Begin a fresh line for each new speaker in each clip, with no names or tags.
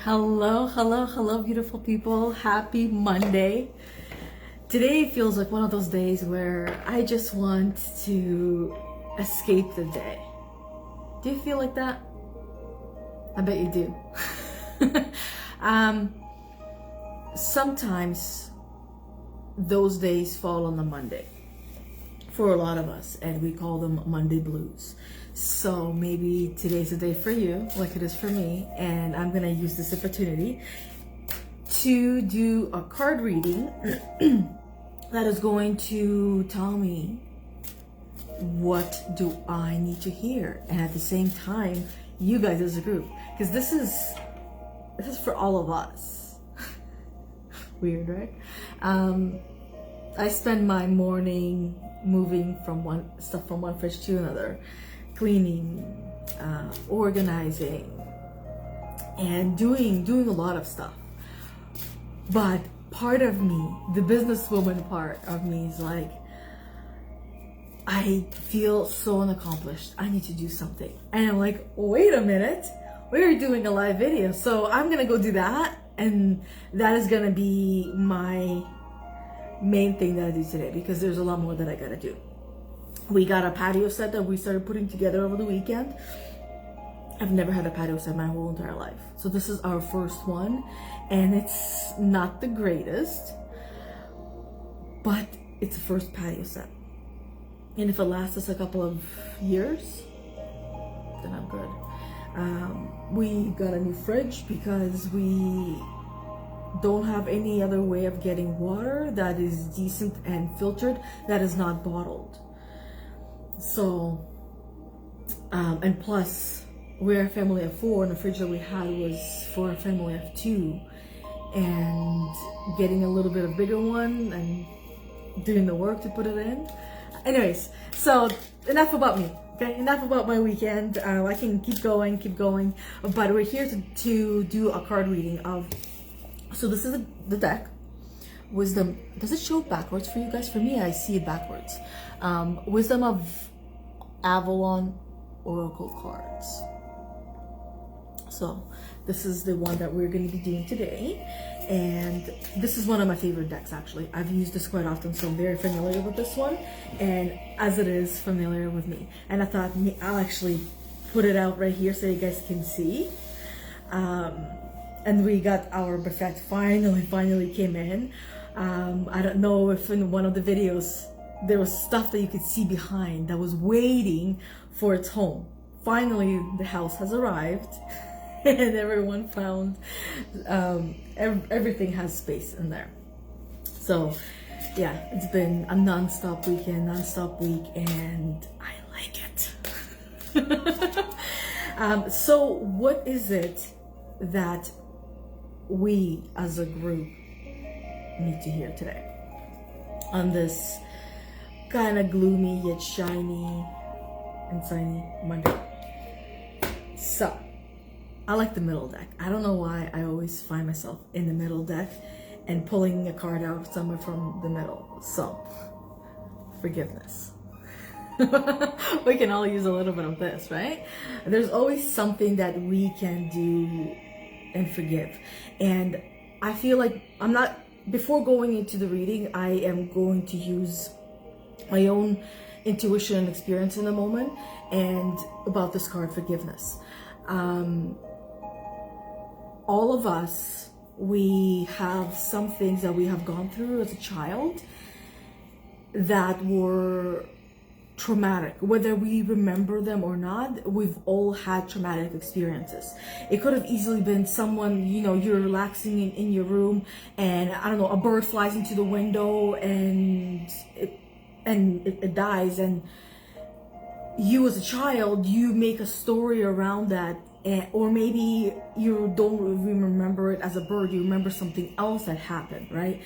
Hello, beautiful people. Happy Monday. Today feels like one of those days where I just want to escape the day. Do you feel like that? I bet you do. Sometimes those days fall on the Monday for a lot of us, and we call them Monday blues. So maybe today's the day for you, like it is for me, and I'm gonna use this opportunity to do a card reading that is going to tell me what do I need to hear, and at the same time, you guys as a group, because this is for all of us. Weird, right? I spend my morning moving from one fridge to another, cleaning, organizing, and doing a lot of stuff. But part of me, the businesswoman part of me, is like, I feel so unaccomplished. I need to do something. And I'm like, wait a minute, we're doing a live video, so I'm gonna go do that, and that is gonna be my main thing that I do today, because there's a lot more that I gotta do. We got a patio set that we started putting together over the weekend. I've never had a patio set my whole entire life, so this is our first one, and it's not the greatest, but it's the first patio set, and if it lasts us a couple of years, then I'm good. We got a new fridge because we don't have any other way of getting water that is decent and filtered that is not bottled. So, and plus, we're a family of 4, and the fridge that we had was for a family of 2, and getting a little bit of bigger one and doing the work to put it in. Anyways, so enough about me. Okay, enough about my weekend. I can keep going, but we're here to do a card reading of. So this is the deck. Wisdom. Does it show backwards for you guys? For me, I see it backwards. Wisdom of Avalon Oracle cards. So this is the one that we're going to be doing today, and this is one of my favorite decks, actually. I've used this quite often, so I'm very familiar with this one, and as it is familiar with me. And I thought I'll actually put it out right here so you guys can see. And we got our buffet finally came in. I don't know if in one of the videos there was stuff that you could see behind that was waiting for its home. Finally, the house has arrived, and everyone found everything has space in there. So yeah, it's been a non-stop weekend, non-stop week, and I like it. So what is it that we as a group need to hear today on this kind of gloomy yet shiny and sunny Monday? So I like the middle deck. I don't know why I always find myself in the middle deck and pulling a card out somewhere from the middle. So forgiveness. We can all use a little bit of this, right? There's always something that we can do and forgive. And I feel like before going into the reading, I am going to use my own intuition and experience in the moment and about this card, forgiveness. All of us, we have some things that we have gone through as a child that were traumatic. Whether we remember them or not, we've all had traumatic experiences. It could have easily been someone, you're relaxing in your room, and I don't know, a bird flies into the window and it dies, and you as a child, you make a story around that, or maybe you don't even remember it as a bird, you remember something else that happened, right?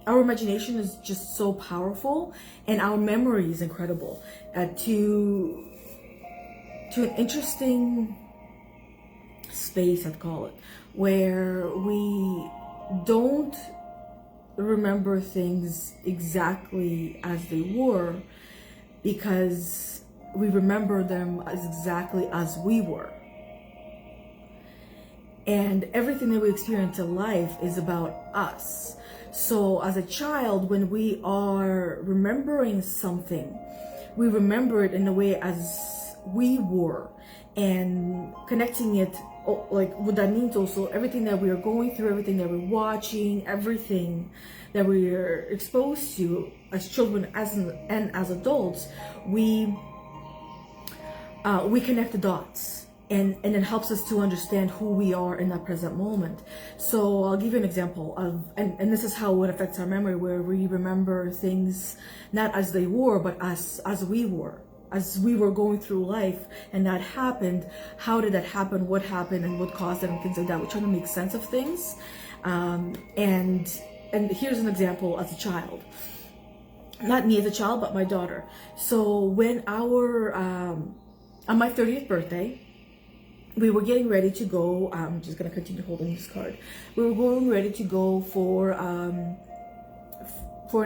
Our imagination is just so powerful, and our memory is incredible. To an interesting space, I'd call it, where we don't remember things exactly as they were, because we remember them as exactly as we were. And everything that we experience in life is about us. So as a child, when we are remembering something, we remember it in a way as we were, and connecting it, like what that means also, everything that we are going through, everything that we're watching, everything that we are exposed to as children and as adults, we connect the dots. And it helps us to understand who we are in that present moment. So I'll give you an example of, and this is how it affects our memory, where we remember things not as they were, but as we were. As we were going through life and that happened, how did that happen, what happened, and what caused it, and things like that. We're trying to make sense of things. And here's an example as a child. Not me as a child, but my daughter. So when on my 30th birthday, we were getting ready to go, I'm just going to continue holding this card. We were going ready to go for an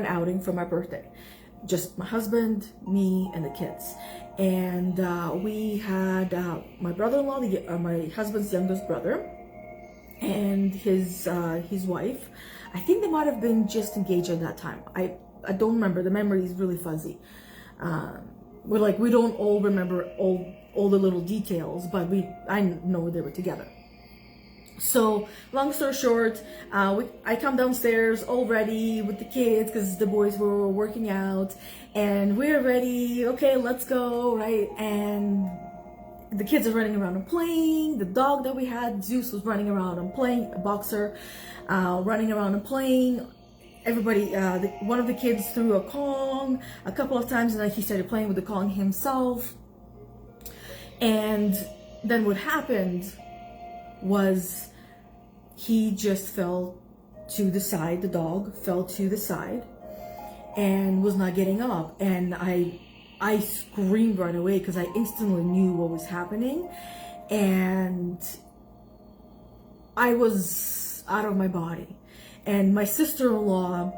outing for my birthday. Just my husband, me, and the kids. And we had my brother-in-law, my husband's youngest brother, and his wife. I think they might have been just engaged at that time. I don't remember. The memory is really fuzzy. We don't all remember all the little details, but I know they were together. So long story short, I come downstairs all ready with the kids because the boys were working out, and we're ready. Okay, let's go, right? And the kids are running around and playing. The dog that we had, Zeus, was running around and playing, a boxer, running around and playing. Everybody, one of the kids threw a Kong a couple of times, and then he started playing with the Kong himself. And then what happened was he just fell to the side. The dog fell to the side and was not getting up. And I screamed right away because I instantly knew what was happening. And I was out of my body. And my sister-in-law,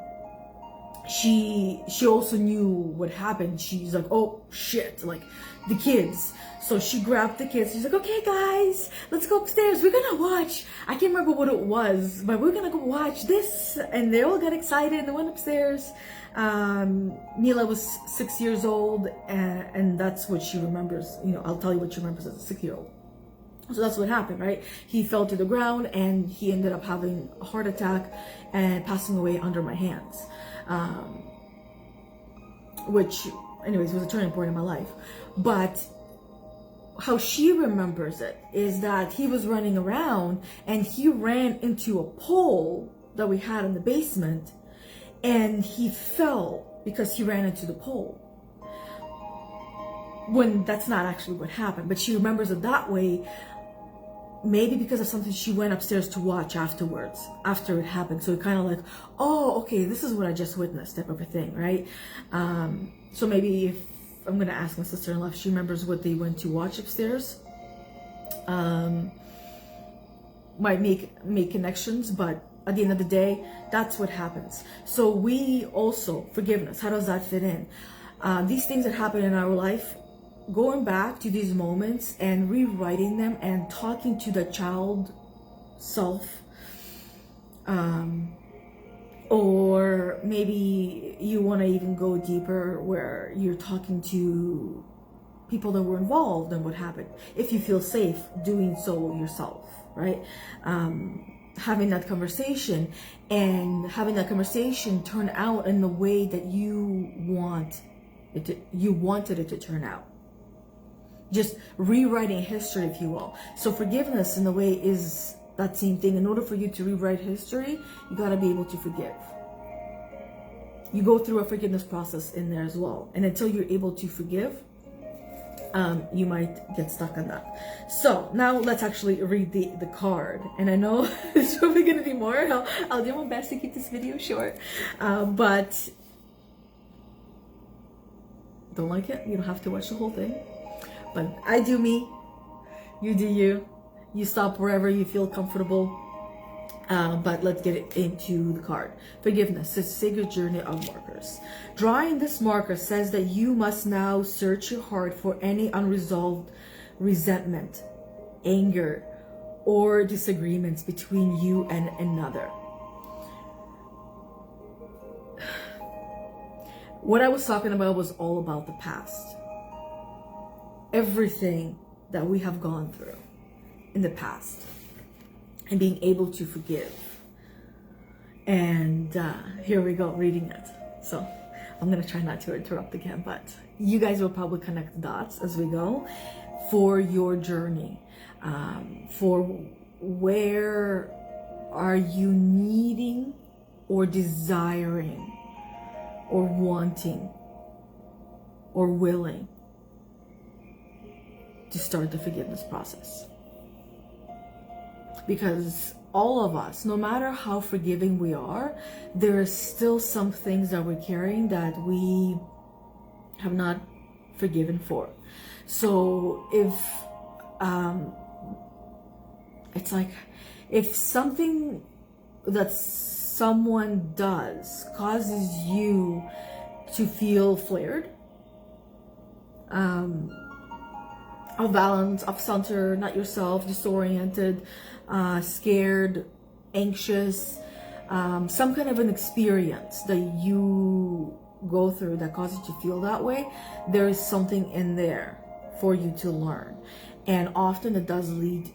she also knew what happened. She's like, oh shit, like the kids. So she grabbed the kids. She's like, okay guys, let's go upstairs. We're gonna watch. I can't remember what it was, but we're gonna go watch this. And they all got excited and went upstairs. Mila was 6 years old, and that's what she remembers. You know, I'll tell you what she remembers as a 6-year-old. So that's what happened, right? He fell to the ground and he ended up having a heart attack and passing away under my hands. Which, anyways, was a turning point in my life. But how she remembers it is that he was running around and he ran into a pole that we had in the basement, and he fell because he ran into the pole. When that's not actually what happened, but she remembers it that way. Maybe because of something she went upstairs to watch afterwards, after it happened. So it kind of like, oh, okay, this is what I just witnessed, type of a thing, right? So maybe if I'm gonna ask my sister-in-law if she remembers what they went to watch upstairs. Might make connections, but at the end of the day, that's what happens. So we also, forgiveness, how does that fit in? These things that happen in our life, going back to these moments and rewriting them and talking to the child self, or maybe you want to even go deeper where you're talking to people that were involved in what happened, if you feel safe doing so yourself, right? Having that conversation and having that conversation turn out in the way that you wanted it to turn out. Just rewriting history, if you will. So forgiveness in a way is that same thing. In order for you to rewrite history, you got to be able to forgive. You go through a forgiveness process in there as well. And until you're able to forgive, you might get stuck on that. So now let's actually read the card. And I know there's probably going to be more. I'll do my best to keep this video short. But don't like it, you don't have to watch the whole thing. But I do me, you do you. You stop wherever you feel comfortable. But let's get into the card. Forgiveness, the sacred journey of markers. Drawing this marker says that you must now search your heart for any unresolved resentment, anger, or disagreements between you and another. What I was talking about was all about the past. Everything that we have gone through in the past. And being able to forgive. And here we go, reading it. So I'm going to try not to interrupt again, but you guys will probably connect the dots as we go for your journey. For where are you needing or desiring or wanting or willing to start the forgiveness process. Because all of us, no matter how forgiving we are, there are still some things that we're carrying that we have not forgiven for. So if it's like, if something that someone does causes you to feel flared, off balance, off center, not yourself, disoriented, scared, anxious, some kind of an experience that you go through that causes you to feel that way, there is something in there for you to learn. And often it does lead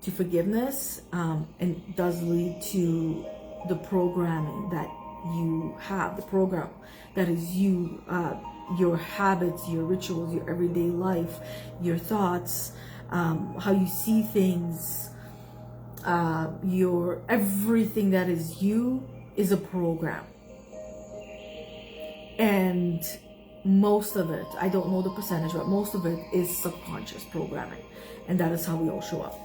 to forgiveness, and does lead to the programming that you have, the program that is you, your habits, your rituals, your everyday life, your thoughts, how you see things, your everything that is you is a program. And most of it, I don't know the percentage, but most of it is subconscious programming. And that is how we all show up.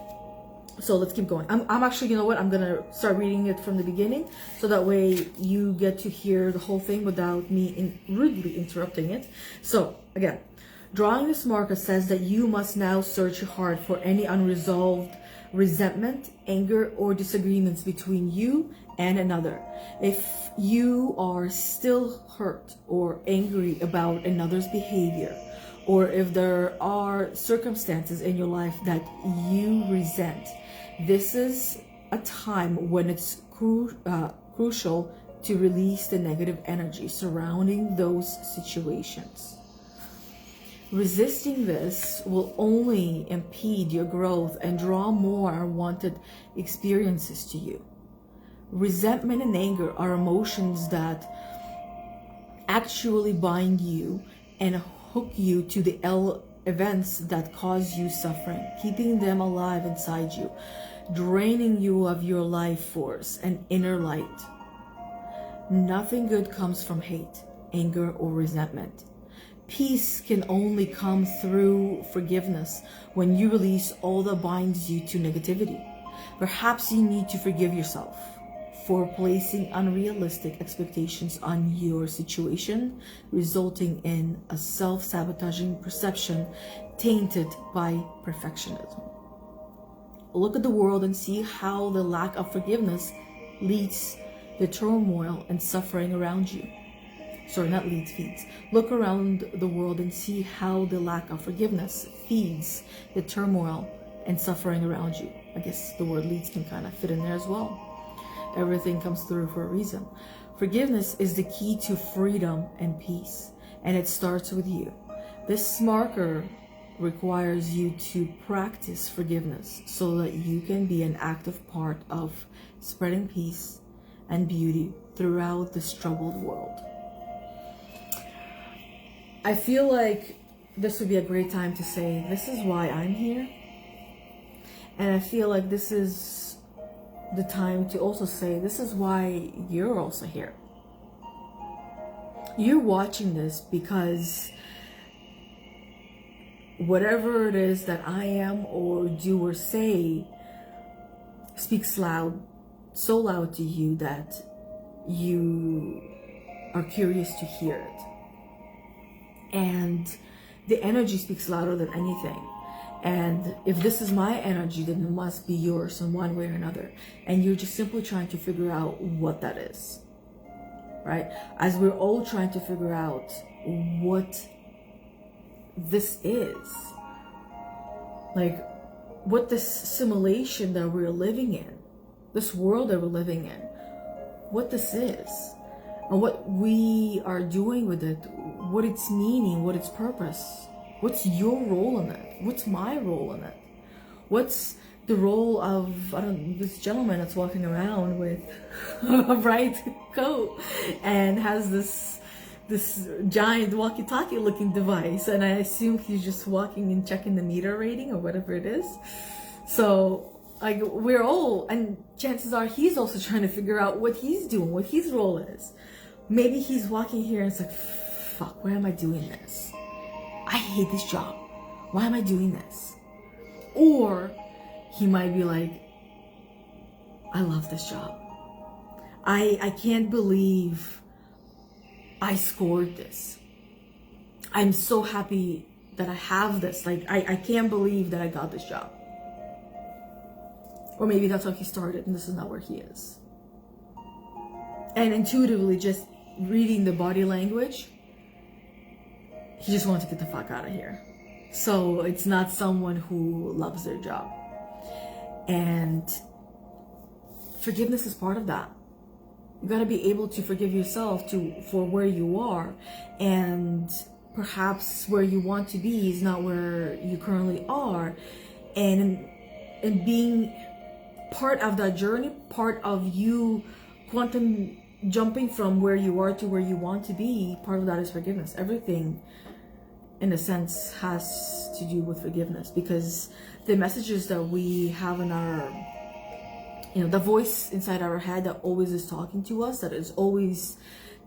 So let's keep going. I'm actually, you know what, I'm gonna start reading it from the beginning, so that way you get to hear the whole thing without me rudely interrupting it. So again, drawing this marker says that you must now search your heart for any unresolved resentment, anger, or disagreements between you and another. If you are still hurt or angry about another's behavior, or if there are circumstances in your life that you resent, this is a time when it's crucial to release the negative energy surrounding those situations. Resisting this will only impede your growth and draw more unwanted experiences to you. Resentment and anger are emotions that actually bind you and hook you to the events that cause you suffering, keeping them alive inside you, draining you of your life force and inner light. Nothing good comes from hate, anger, or resentment. Peace can only come through forgiveness when you release all that binds you to negativity. Perhaps you need to forgive yourself for placing unrealistic expectations on your situation, resulting in a self-sabotaging perception tainted by perfectionism. Look at the world and see how the lack of forgiveness leads the turmoil and suffering around you. Sorry, not leads, feeds. Look around the world and see how the lack of forgiveness feeds the turmoil and suffering around you. I guess the word leads can kind of fit in there as well. Everything comes through for a reason. Forgiveness is the key to freedom and peace, and it starts with you. This marker requires you to practice forgiveness so that you can be an active part of spreading peace and beauty throughout this troubled world. I feel like this would be a great time to say, this is why I'm here. And I feel like this is the time to also say, this is why you're also here. You're watching this because whatever it is that I am or do or say speaks loud, so loud to you that you are curious to hear it. And the energy speaks louder than anything. And if this is my energy, then it must be yours in one way or another. And you're just simply trying to figure out what that is, right? As we're all trying to figure out what this is, like what this simulation that we're living in, this world that we're living in, what this is, and what we are doing with it, what its meaning, what its purpose, what's your role in it, what's my role in it, what's the role of, I don't know, this gentleman that's walking around with a bright coat and has this giant walkie-talkie looking device, and I assume he's just walking and checking the meter rating or whatever it is. So like we're all, and chances are he's also trying to figure out what he's doing, what his role is. Maybe he's walking here and it's like, fuck, why am I doing this? I hate this job. Why am I doing this? Or he might be like, I love this job. I can't believe I scored this. I'm so happy that I have this. Like, I can't believe that I got this job. Or maybe that's how he started and this is not where he is. And intuitively, just reading the body language, he just wants to get the fuck out of here. So it's not someone who loves their job. And forgiveness is part of that. You got to be able to forgive yourself for where you are, and perhaps where you want to be is not where you currently are, and being part of that journey, part of you quantum jumping from where you are to where you want to be, part of that is forgiveness. Everything in a sense has to do with forgiveness, because the messages that we have in our, the voice inside our head that always is talking to us, that is always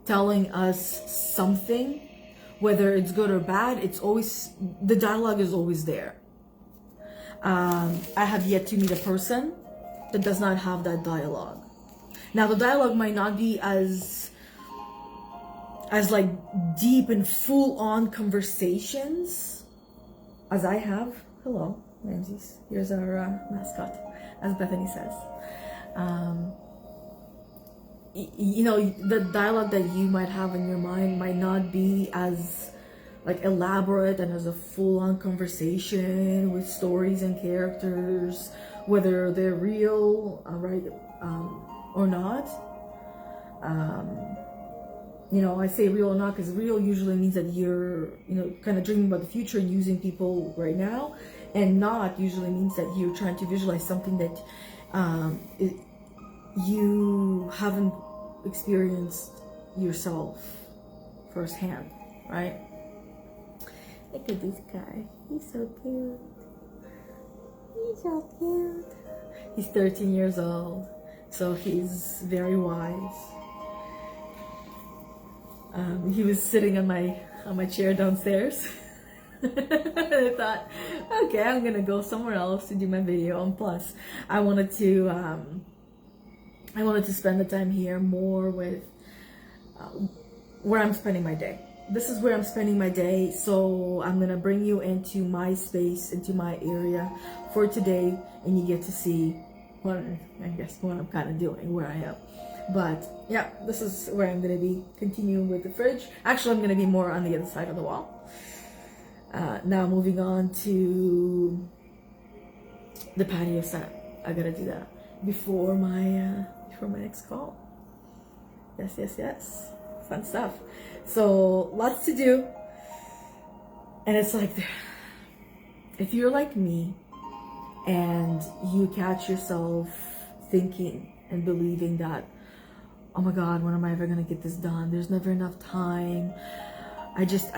telling us something, whether it's good or bad, it's always, the dialogue is always there. I have yet to meet a person that does not have that dialogue. Now, the dialogue might not be as like deep and full-on conversations as I have. Hello, Ramses. Here's our mascot, as Bethany says. The dialogue that you might have in your mind might not be as like elaborate and as a full-on conversation with stories and characters, whether they're real, right, or not. I say real or not because real usually means that you're, kind of dreaming about the future and using people right now, and not usually means that you're trying to visualize something that you haven't experienced yourself firsthand, right? Look at this guy. He's so cute. He's so cute. He's 13 years old, so he's very wise. He was sitting on my chair downstairs. And I thought, okay, I'm gonna go somewhere else to do my video. And plus, I wanted to spend the time here more with where I'm spending my day. This is where I'm spending my day, so I'm gonna bring you into my space, into my area for today, and you get to see what I'm kind of doing, where I am. But yeah, this is where I'm gonna be continuing with the fridge. Actually, I'm gonna be more on the other side of the wall. Now moving on to the patio set. I gotta do that before my next call. Yes. Fun stuff. So lots to do. And it's like, if you're like me and you catch yourself thinking and believing that, oh my God, when am I ever gonna get this done? There's never enough time. I just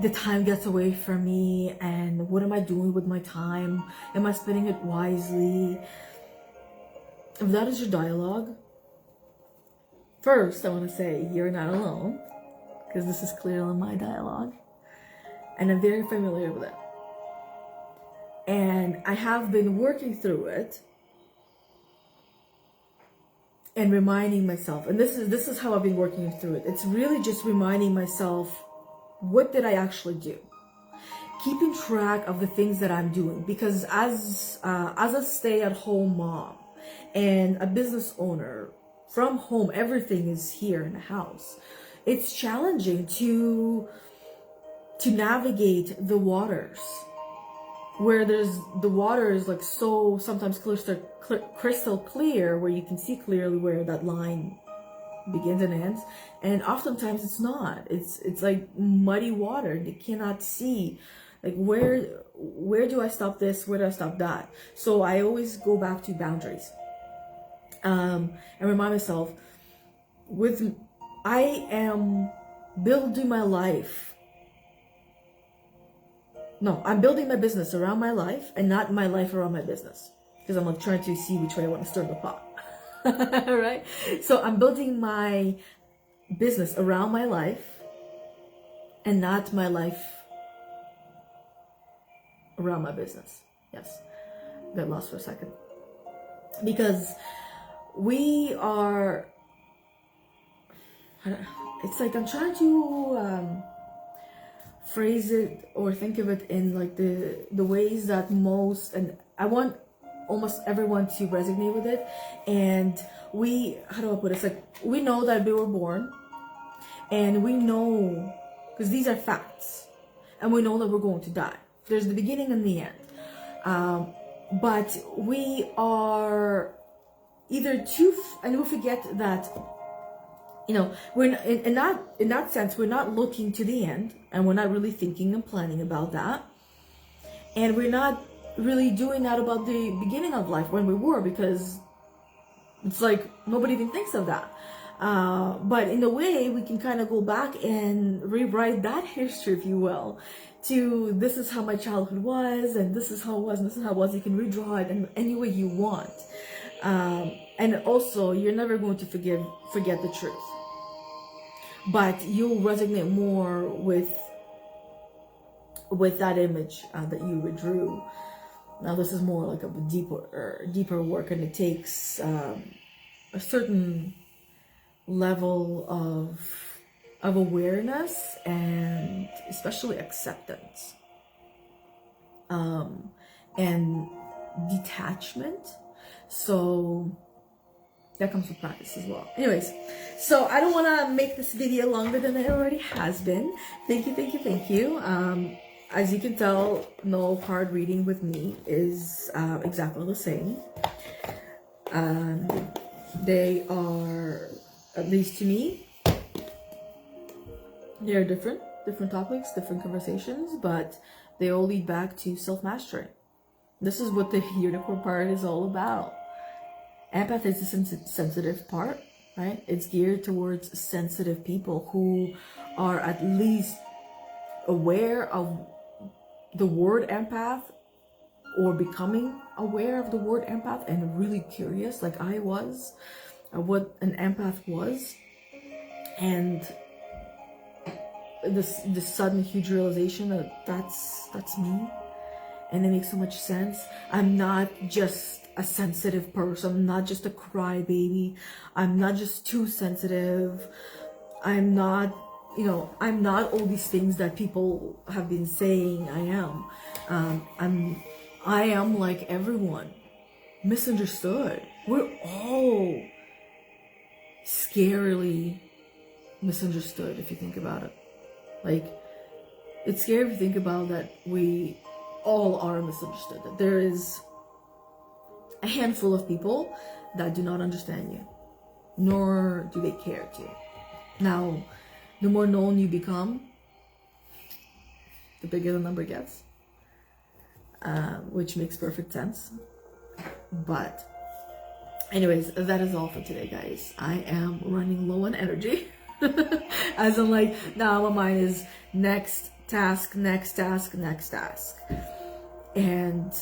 the time gets away from me, and what am I doing with my time? Am I spending it wisely? If that is your dialogue, first I want to say you're not alone, because this is clearly my dialogue, and I'm very familiar with it. And I have been working through it and reminding myself, and this is how I've been working through it. It's really just reminding myself, what did I actually do? keeping track of the things that I'm doing, because as a stay-at-home mom and a business owner from home, everything is here in the house. It's challenging to navigate the waters where the water is like so sometimes crystal clear, where you can see clearly where that line begins and ends, and oftentimes it's not. It's like muddy water. You cannot see like where do I stop this, where do I stop that. So I always go back to boundaries, and remind myself I am building my life. No, I'm building my business around my life and not my life around my business, because I'm like trying to see which way I want to stir the pot. Right? So I'm building my business around my life and not my life around my business. Yes. Got lost for a second. Because we are, it's like I'm trying to phrase it or think of it in like the ways that most, and I want almost everyone to resonate with it. And how do I put it? It's like we know that we were born, and we know, because these are facts, and we know that we're going to die. There's the beginning and the end. But we are either and we forget that, you know, we're in that sense, we're not looking to the end, and we're not really thinking and planning about that. And we're not really doing that about the beginning of life when we were, because it's like nobody even thinks of that. But in a way, we can kind of go back and rewrite that history, if you will, to this is how my childhood was, and this is how it was, and this is how it was. You can redraw it in any way you want. And also, you're never going to forget the truth, but you'll resonate more with that image that you redrew. Now, this is more like a deeper work, and it takes a certain level of awareness and especially acceptance, and detachment. So that comes with practice as well. Anyways, so I don't want to make this video longer than it already has been. Thank you. As you can tell, no card reading with me is exactly the same. They are, at least to me, they are different topics, different conversations, but they all lead back to self-mastery. This is what the unicorn part is all about. Empath is the sensitive part, right? It's geared towards sensitive people who are at least aware of the word empath, or becoming aware of the word empath, and really curious, like I was, what an empath was. And this sudden huge realization that that's me, and it makes so much sense. I'm not just a sensitive person. I'm not just a crybaby. I'm not just too sensitive. I'm not, I'm not all these things that people have been saying I am. I am like everyone, misunderstood. We're all scarily misunderstood, if you think about it. Like, it's scary if you think about that we all are misunderstood. That there is a handful of people that do not understand you, nor do they care to. Now, the more known you become, the bigger the number gets, which makes perfect sense. But anyways, that is all for today, guys. I am running low on energy. As in, like, now my mind is next task. And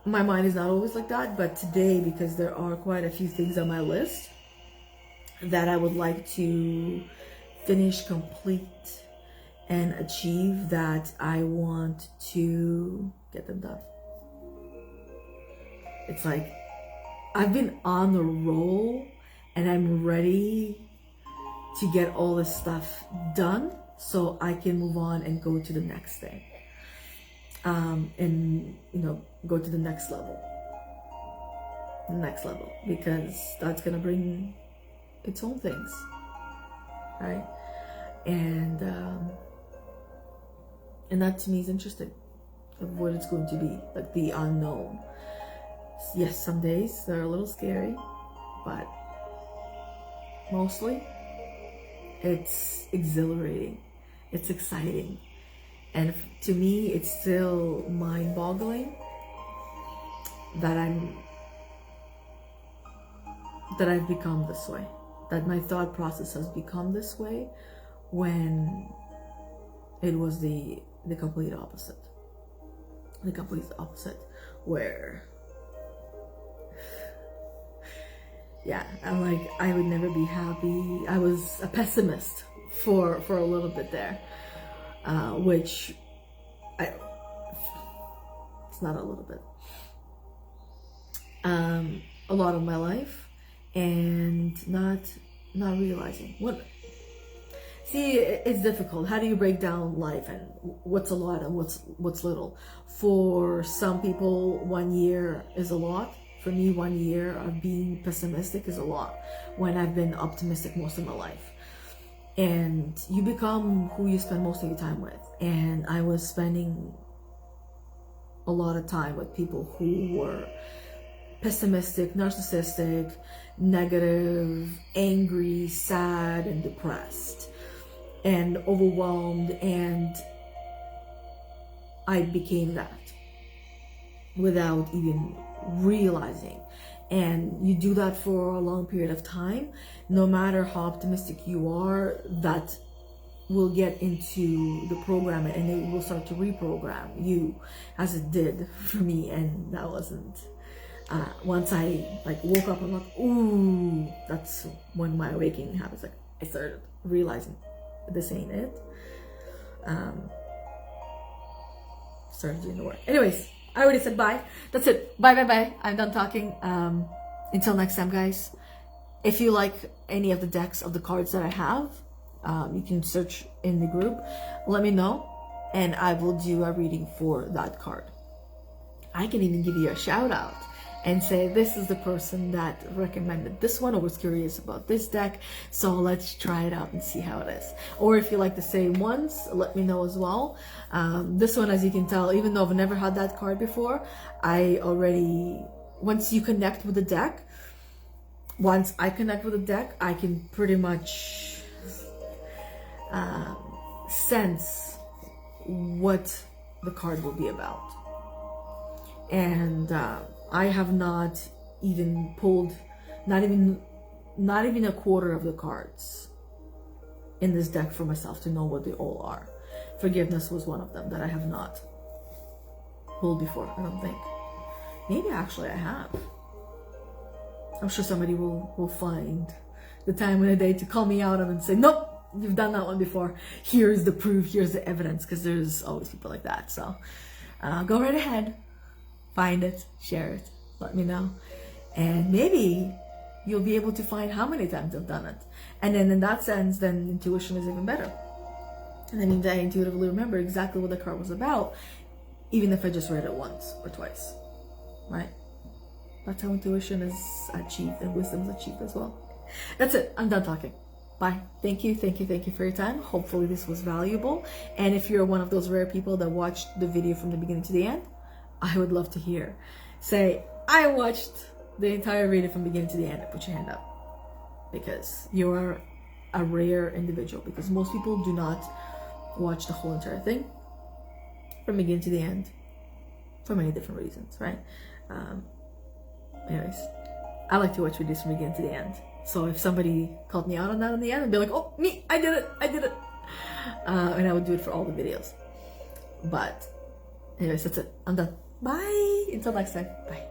my mind is not always like that, but today, because there are quite a few things on my list that I would like to finish, complete, and achieve, that I want to get them done. It's like I've been on the roll, and I'm ready to get all this stuff done so I can move on and go to the next thing. And go to the next level. Because that's gonna bring its own things, right? And that to me is interesting, of what it's going to be, like the unknown. Yes, some days they're a little scary, but mostly it's exhilarating, it's exciting. And to me, it's still mind-boggling that I've become this way, that my thought process has become this way, when it was the complete opposite. The complete opposite, where I'm like, I would never be happy. I was a pessimist for a little bit there. Which it's not a little bit, a lot of my life, and not realizing what. See, it's difficult. How do you break down life, and what's a lot and what's little? For some people, 1 year is a lot. For me, 1 year of being pessimistic is a lot, when I've been optimistic most of my life. And you become who you spend most of your time with. And I was spending a lot of time with people who were pessimistic, narcissistic, negative, angry, sad, and depressed, and overwhelmed. And I became that without even realizing. And you do that for a long period of time. No matter how optimistic you are, that will get into the program, and it will start to reprogram you, as it did for me. And that wasn't, once I woke up, I'm like, ooh, that's when my awakening happens. Like, I started realizing this ain't it. Started doing the work. Anyways, I already said bye. That's it. Bye. I'm done talking. Until next time, guys. If you like any of the decks of the cards that I have, you can search in the group. Let me know, and I will do a reading for that card. I can even give you a shout out and say, this is the person that recommended this one, or was curious about this deck, so let's try it out and see how it is. Or if you like the same ones, let me know as well. This one, as you can tell, even though I've never had that card before, once you connect with the deck, once I connect with the deck, I can pretty much sense what the card will be about. And I have not even pulled, not even a quarter of the cards in this deck for myself to know what they all are. Forgiveness was one of them that I have not pulled before, I don't think. Maybe actually I have. I'm sure somebody will find the time in the day to call me out on it and say, nope, you've done that one before. Here's the proof, here's the evidence, because there's always people like that. So go right ahead. Find it, share it, let me know. And maybe you'll be able to find how many times I've done it. And then in that sense, then intuition is even better. And that means I intuitively remember exactly what the card was about, even if I just read it once or twice, right? That's how intuition is achieved, and wisdom is achieved as well. That's it, I'm done talking. Bye. Thank you for your time. Hopefully this was valuable. And if you're one of those rare people that watched the video from the beginning to the end, I would love to hear. Say, I watched the entire video from beginning to the end. Put your hand up. Because you are a rare individual. Because most people do not watch the whole entire thing from beginning to the end. For many different reasons, right? Anyways, I like to watch videos from beginning to the end. So if somebody called me out on that in the end, I'd be like, oh, me, I did it. And I would do it for all the videos. But anyways, that's it. I'm done. Bye. Until next time. Bye.